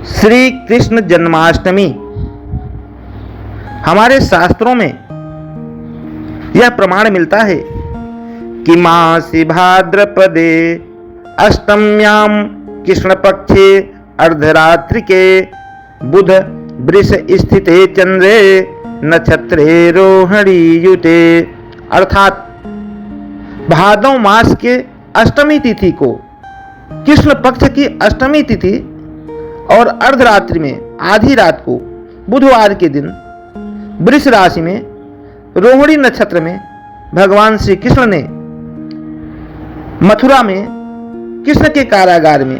श्री कृष्ण जन्माष्टमी हमारे शास्त्रों में यह प्रमाण मिलता है कि मासी भाद्रपदे अष्टम्याम कृष्ण पक्षे अर्धरात्रि के बुध वृष स्थिते चंद्रे नक्षत्रे रोहिणी युते, अर्थात भादव मास के अष्टमी तिथि को कृष्ण पक्ष की अष्टमी तिथि और अर्धरात्रि में आधी रात को बुधवार के दिन वृष राशि में रोहिणी नक्षत्र में भगवान श्री कृष्ण ने मथुरा में कृष्ण के कारागार में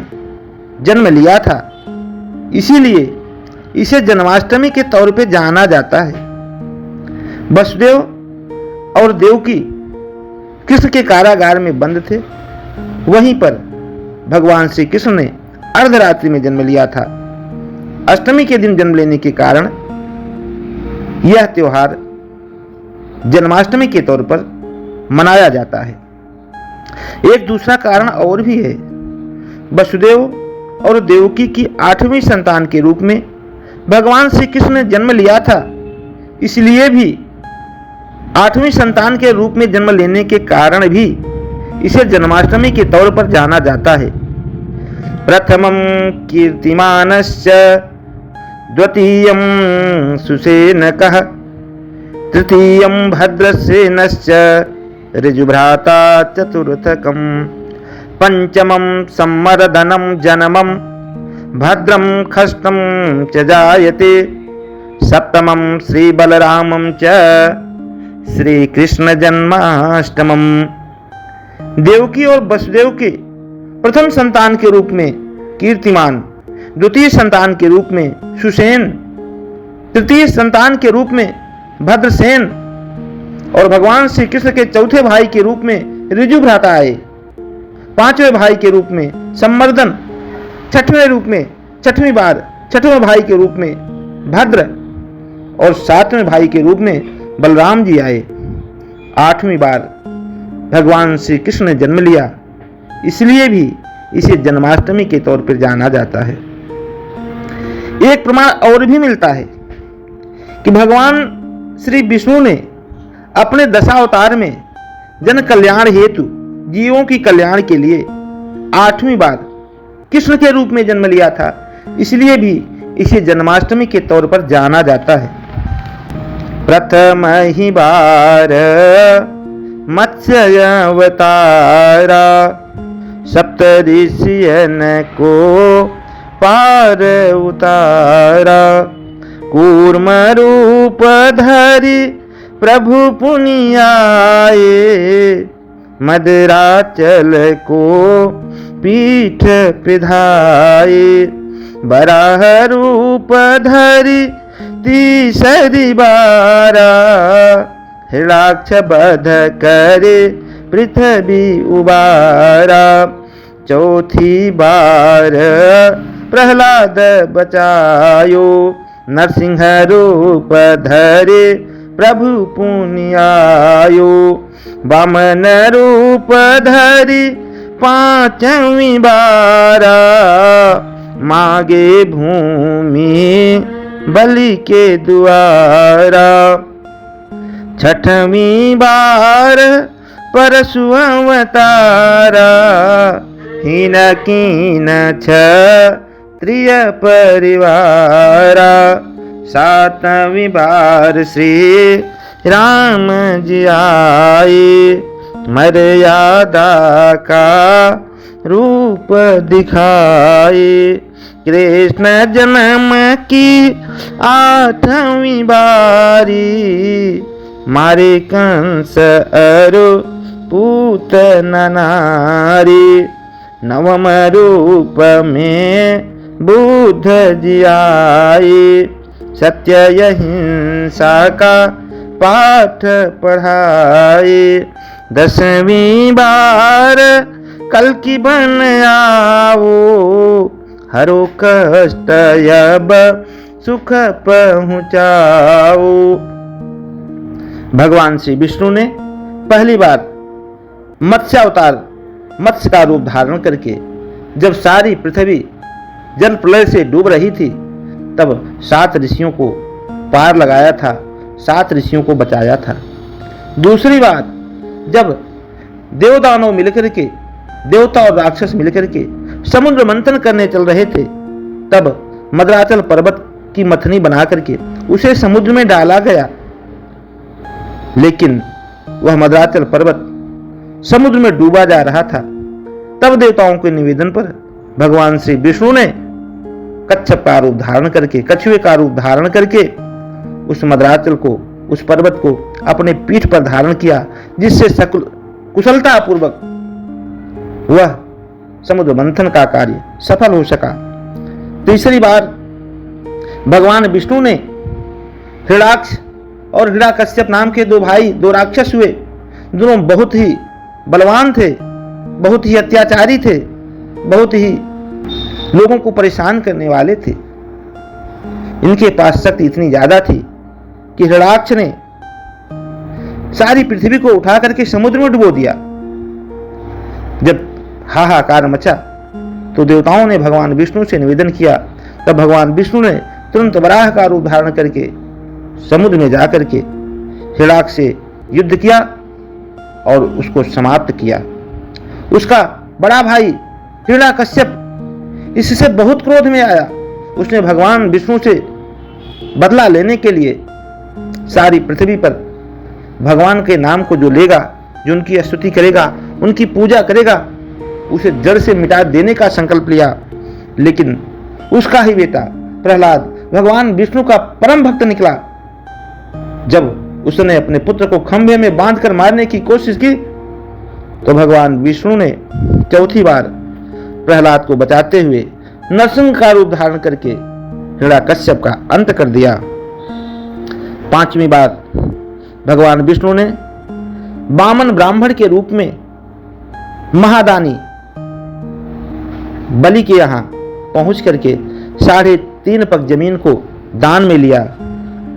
जन्म लिया था। इसीलिए इसे जन्माष्टमी के तौर पे जाना जाता है। वसुदेव और देवकी कृष्ण के कारागार में बंद थे, वहीं पर भगवान श्री कृष्ण ने अर्धरात्रि में जन्म लिया था। अष्टमी के दिन जन्म लेने के कारण यह त्योहार जन्माष्टमी के तौर पर मनाया जाता है। एक दूसरा कारण और भी है। वसुदेव और देवकी की 8वीं संतान के रूप में भगवान श्री कृष्ण ने जन्म लिया था, इसलिए भी 8वीं संतान के रूप में जन्म लेने के कारण भी इसे जन्माष्टमी के तौर पर जाना जाता है। प्रथमं कीर्तिमानश्च द्वितीयं सुसेनकः तृतीयं भद्रसेनश्च ऋजुभ्राता चतुर्थकं पंचमं सम्मर्दनं जन्मं भद्रं खष्टं च जायते सप्तमं श्री बलरामं च श्री कृष्ण जन्माष्टमम्। देवकी और वसुदेव के प्रथम संतान के रूप में कीर्तिमान, द्वितीय संतान के रूप में सुसेन, तृतीय संतान के रूप में भद्रसेन और भगवान श्री कृष्ण के चौथे भाई के रूप में ऋजु भ्राता आए। 5वें भाई के रूप में संवर्धन, 6वें रूप में छठवीं बार 6वें भाई के रूप में भद्र और 7वें भाई के रूप में बलराम जी आए। 8वीं बार भगवान श्री कृष्ण ने जन्म लिया, इसलिए भी इसे जन्माष्टमी के तौर पर जाना जाता है। एक प्रमाण और भी मिलता है कि भगवान श्री विष्णु ने अपने दशावतार में जन कल्याण हेतु जीवों की कल्याण के लिए 8वीं बार कृष्ण के रूप में जन्म लिया था, इसलिए भी इसे जन्माष्टमी के तौर पर जाना जाता है। प्रथम ही बार मत्स्य अवतारा सप्तऋषियन को पार उतारा, कूर्म रूप धरि प्रभु पुनि आए, मदराचल को पीठ पिधाए, बराह रूप धरि तीसरी बारा, हिरणाक्ष बध करे पृथ्वी उबारा, चौथी बार प्रहलाद बचायो, नरसिंह रूप धरे प्रभु पुनि आयो, वामन रूप धरि 5वीं बारा, मागे भूमि बलि के द्वारा, 6वीं बार परशु अवतारा, हीन कीन क्षत्रिय परिवारा, 7वीं बार श्री राम जी आए, मर्यादा का रूप दिखाए, कृष्ण जन्म की 8वीं बारी, मारे कंस अरु पूतन नारी, 9व रूप में बुद्ध जी आए, सत्य अहिंसा का पाठ पढ़ाए, 10वीं बार कल्कि बन आओ, हरो कष्ट अब सुख पहुँचाओ। भगवान श्री विष्णु ने पहली बार मत्स्य अवतार, मत्स्य का रूप धारण करके जब सारी पृथ्वी जल प्रलय से डूब रही थी, तब 7 ऋषियों को पार लगाया था, 7 ऋषियों को बचाया था। दूसरी बात, जब देवदानव मिलकर के, देवता और राक्षस मिलकर के समुद्र मंथन करने चल रहे थे, तब मद्राचल पर्वत की मथनी बना करके उसे समुद्र में डाला गया, लेकिन वह मद्राचल पर्वत समुद्र में डूबा जा रहा था। तब देवताओं के निवेदन पर भगवान श्री विष्णु ने कच्छप का रूप धारण करके, कछुए का रूप धारण करके उस मद्राचल को, उस पर्वत को अपने पीठ पर धारण किया, जिससे कुशलता पूर्वक वह समुद्र मंथन का कार्य सफल हो सका। तीसरी बार भगवान विष्णु ने हिरण्याक्ष और हिरण्यकश्यप नाम के 2 भाई, 2 राक्षस हुए। दोनों बहुत ही बलवान थे, बहुत ही अत्याचारी थे, बहुत ही लोगों को परेशान करने वाले थे। इनके पास शक्ति इतनी ज्यादा थी कि हिरण्याक्ष ने सारी पृथ्वी को उठा करके समुद्र में डुबो दिया। जब हाहाकार मचा तो देवताओं ने भगवान विष्णु से निवेदन किया। तब भगवान विष्णु ने तुरंत वराह का रूप धारण करके समुद्र में जाकर के हिरण्याक्ष से युद्ध किया और उसको समाप्त किया। उसका बड़ा भाई हिरण्यकश्यप इससे बहुत क्रोध में आया। उसने भगवान विष्णु से बदला लेने के लिए सारी पृथ्वी पर भगवान के नाम को जो लेगा, जो उनकी स्तुति करेगा, उनकी पूजा करेगा, उसे जड़ से मिटा देने का संकल्प लिया। लेकिन उसका ही बेटा प्रहलाद भगवान विष्णु का परम भक्त निकला। जब उसने अपने पुत्र को खंभे में बांधकर मारने की कोशिश की तो भगवान विष्णु ने चौथी बार प्रहलाद को बचाते हुए नरसिंह का रूप धारण करके हिरण्याकश्यप का अंत कर दिया। 5वीं बार भगवान विष्णु ने वामन ब्राह्मण के रूप में महादानी बलि के यहाँ पहुंच करके 3.5 पग जमीन को दान में लिया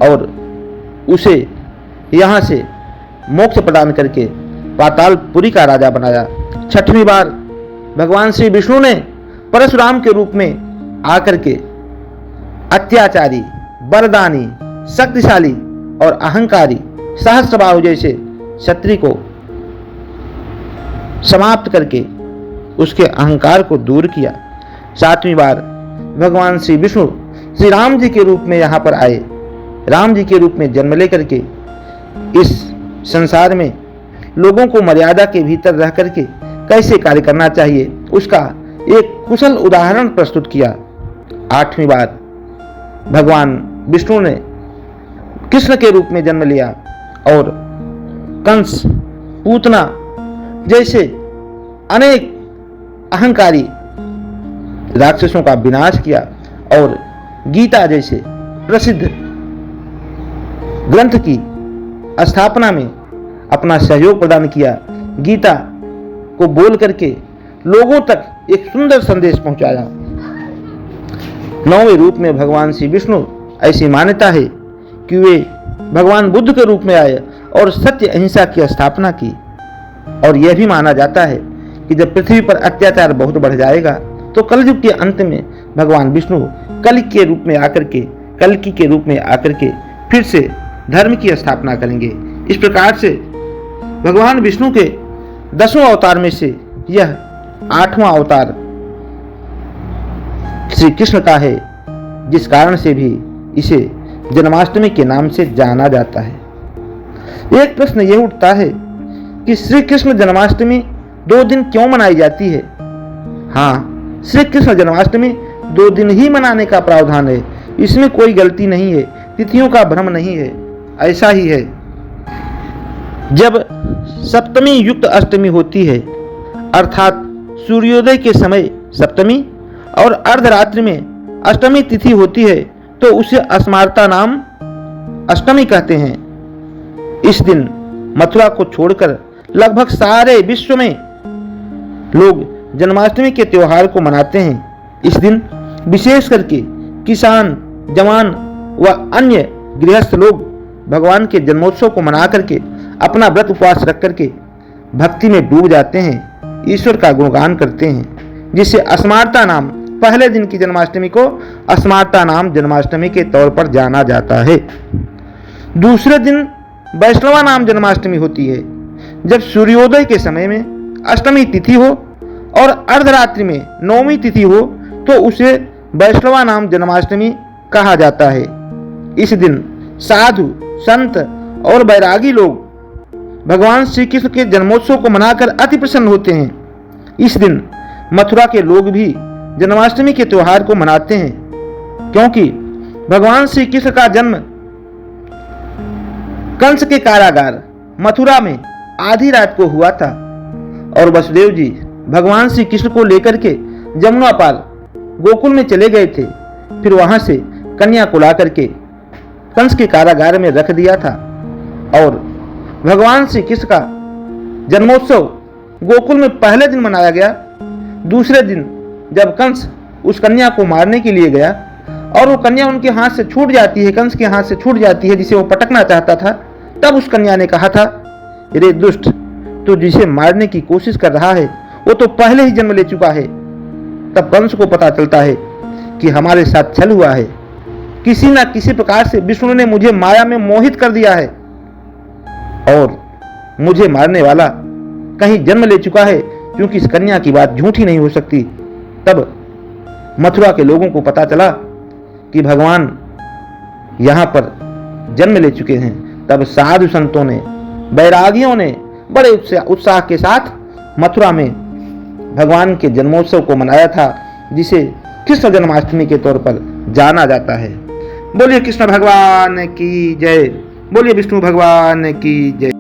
और उसे यहाँ से मोक्ष प्रदान करके पातालपुरी का राजा बनाया। 6वीं बार भगवान श्री विष्णु ने परशुराम के रूप में आकर के अत्याचारी, वरदानी, शक्तिशाली और अहंकारी सहस्त्रबाहु जैसे क्षत्रिय को समाप्त करके उसके अहंकार को दूर किया। 7वीं बार भगवान श्री विष्णु श्री राम जी के रूप में यहाँ पर आए। राम जी के रूप में जन्म लेकर के इस संसार में लोगों को मर्यादा के भीतर रह करके कैसे कार्य करना चाहिए उसका एक कुशल उदाहरण प्रस्तुत किया। 8वीं बार भगवान विष्णु ने कृष्ण के रूप में जन्म लिया और कंस, पूतना जैसे अनेक अहंकारी राक्षसों का विनाश किया और गीता जैसे प्रसिद्ध ग्रंथ की स्थापना में अपना सहयोग प्रदान किया। गीता को बोल करके लोगों तक एक सुंदर संदेश पहुंचाया। 9वें रूप में भगवान श्री विष्णु, ऐसी मान्यता है कि वे भगवान बुद्ध के रूप में आए और सत्य अहिंसा की स्थापना की। और यह भी माना जाता है कि जब पृथ्वी पर अत्याचार बहुत बढ़ जाएगा तो कलयुग के अंत में भगवान विष्णु कल्कि के रूप में आकर के फिर से धर्म की स्थापना करेंगे। इस प्रकार से भगवान विष्णु के 10वें अवतार में से यह 8वां अवतार श्री कृष्ण का है, जिस कारण से भी इसे जन्माष्टमी के नाम से जाना जाता है। एक प्रश्न यह उठता है कि श्री कृष्ण जन्माष्टमी 2 दिन क्यों मनाई जाती है? हाँ, श्री कृष्ण जन्माष्टमी 2 दिन ही मनाने का प्रावधान है, इसमें कोई गलती नहीं है, तिथियों का भ्रम नहीं है, ऐसा ही है। जब सप्तमी युक्त अष्टमी होती है, अर्थात सूर्योदय के समय सप्तमी और अर्धरात्रि में अष्टमी तिथि होती है, तो उसे अस्मार्ता नाम अष्टमी कहते हैं। इस दिन मथुरा को छोड़कर लगभग सारे विश्व में लोग जन्माष्टमी के त्योहार को मनाते हैं। इस दिन विशेष करके किसान, जवान व अन्य गृहस्थ लोग भगवान के जन्मोत्सव को मना करके अपना व्रत उपवास रख करके भक्ति में डूब जाते हैं, ईश्वर का गुणगान करते हैं, जिसे अस्मार्ता नाम पहले दिन की जन्माष्टमी को अस्माता नाम जन्माष्टमी के तौर पर जाना जाता है। दूसरे दिन वैष्णवा नाम जन्माष्टमी होती है। जब सूर्योदय के समय में अष्टमी तिथि हो और अर्धरात्रि में नौमी तिथि हो तो उसे वैष्णवा नाम जन्माष्टमी कहा जाता है। इस दिन साधु, संत और बैरागी लोग भगवान श्री कृष्ण के जन्मोत्सव को मनाकर अति प्रसन्न होते हैं। इस दिन मथुरा के लोग भी जन्माष्टमी के त्योहार को मनाते हैं, क्योंकि भगवान श्री कृष्ण का जन्म कंस के कारागार मथुरा में आधी रात को हुआ था और वसुदेव जी भगवान श्री कृष्ण को लेकर के जमुना पार गोकुल में चले गए थे। फिर वहां से कन्या को ला करके कंस के कारागार में रख दिया था और भगवान श्री कृष्ण का जन्मोत्सव गोकुल में पहले दिन मनाया गया। दूसरे दिन जब कंस उस कन्या को मारने के लिए गया और वो कन्या उनके हाथ से छूट जाती है, कंस के हाथ से छूट जाती है, जिसे वो पटकना चाहता था, तब उस कन्या ने कहा था, रे दुष्ट, तो जिसे मारने की कोशिश कर रहा है वो तो पहले ही जन्म ले चुका है। तब कंस को पता चलता है कि हमारे साथ छल हुआ है, किसी न किसी प्रकार से विष्णु ने मुझे माया में मोहित कर दिया है और मुझे मारने वाला कहीं जन्म ले चुका है, क्योंकि इस कन्या की बात झूठी नहीं हो सकती। तब मथुरा के लोगों को पता चला कि भगवान यहाँ पर जन्म ले चुके हैं। तब साधु संतों ने, बैरागियों ने बड़े उत्साह के साथ मथुरा में भगवान के जन्मोत्सव को मनाया था, जिसे कृष्ण जन्माष्टमी के तौर पर जाना जाता है। बोलिए कृष्ण भगवान की जय, बोलिए विष्णु भगवान की जय।